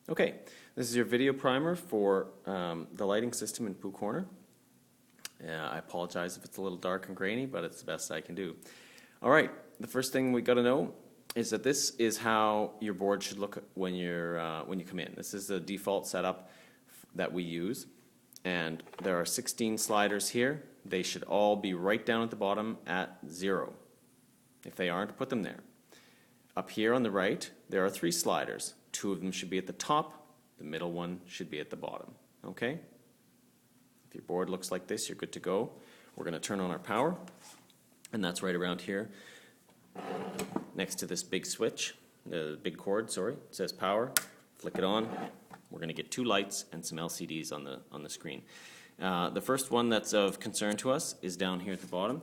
Okay, this is your video primer for the lighting system in Pooh Corner. I apologize if it's a little dark and grainy, but it's the best I can do. Alright, the first thing we got to know is that this is how your board should look when you come in. This is the default setup that we use, and there are 16 sliders here. They should all be right down at the bottom at 0. If they aren't, put them there. Up here on the right, there are 3 sliders. 2 of them should be at the top, the middle one should be at the bottom. Okay? If your board looks like this, you're good to go. We're going to turn on our power, and that's right around here next to this big switch, the big cord, sorry. It says power. Flick it on. We're going to get 2 lights and some LCDs on the screen. The first one that's of concern to us is down here at the bottom,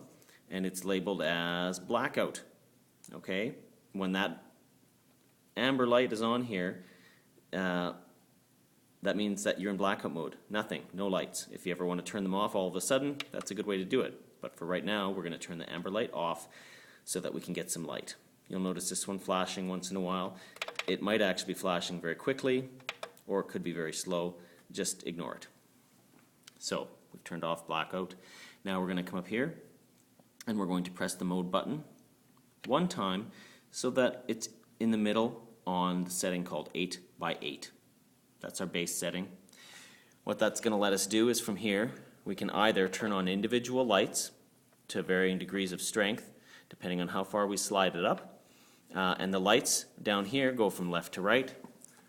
and it's labeled as blackout. Okay? When that amber light is on here, that means that you're in blackout mode. Nothing, no lights. If you ever want to turn them off all of a sudden, that's a good way to do it. But for right now, we're going to turn the amber light off so that we can get some light. You'll notice this one flashing once in a while. It might actually be flashing very quickly, or it could be very slow. Just ignore it. So, we've turned off blackout. Now we're going to come up here, and we're going to press the mode button one time so that it's in the middle on the setting called 8 by 8. That's our base setting. What that's going to let us do is from here we can either turn on individual lights to varying degrees of strength depending on how far we slide it up, and the lights down here go from left to right,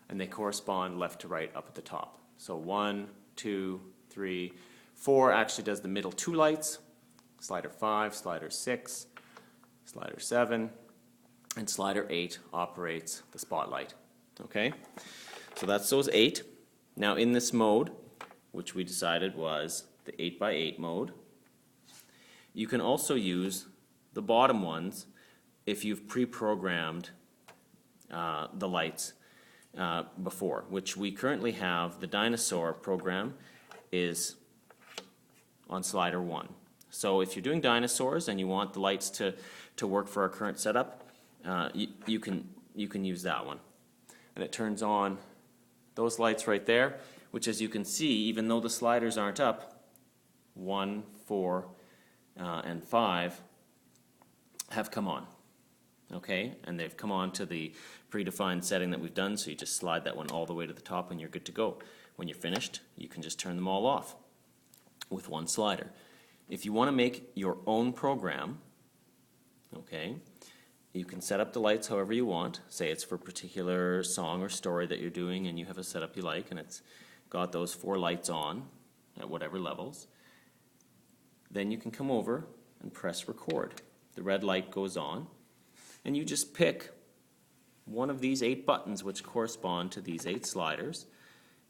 and they correspond left to right up at the top. So 1, 2, 3, 4 actually does the middle 2 lights, slider 5, slider 6, slider 7, and slider 8 operates the spotlight. Okay? So that's those 8. Now in this mode, which we decided was the 8 by 8 mode, you can also use the bottom ones if you've pre-programmed the lights before, which we currently have. The dinosaur program is on slider 1. So if you're doing dinosaurs and you want the lights to work for our current setup, you can use that one, and it turns on those lights right there, which, as you can see, even though the sliders aren't up, 1, 4, and 5 have come on. Okay, and they've come on to the predefined setting that we've done, so you just slide that one all the way to the top and you're good to go. When you're finished, you can just turn them all off with one slider. If you want to make your own program, okay, you can set up the lights however you want. Say it's for a particular song or story that you're doing and you have a setup you like and it's got those 4 lights on at whatever levels. Then you can come over and press record. The red light goes on and you just pick one of these 8 buttons which correspond to these 8 sliders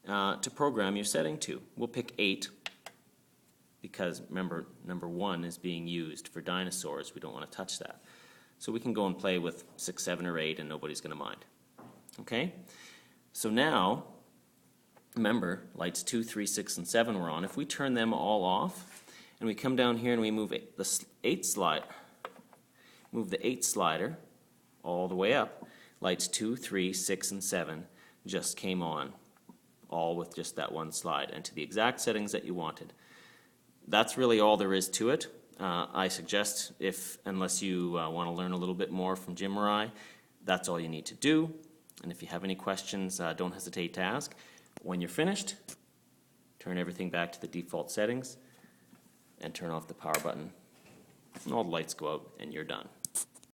to program your setting to. We'll pick 8 because remember, number 1 is being used for dinosaurs. We don't want to touch that. So we can go and play with 6, 7, or 8 and nobody's going to mind. Okay? So now, remember, lights 2, 3, 6, and 7 were on. If we turn them all off and we come down here and we move the 8 slider all the way up, lights 2, 3, 6, and 7 just came on, all with just that one slide and to the exact settings that you wanted. That's really all there is to it. I suggest, unless you want to learn a little bit more from Jim or I, that's all you need to do. And if you have any questions, don't hesitate to ask. When you're finished, turn everything back to the default settings and turn off the power button. And all the lights go out and you're done.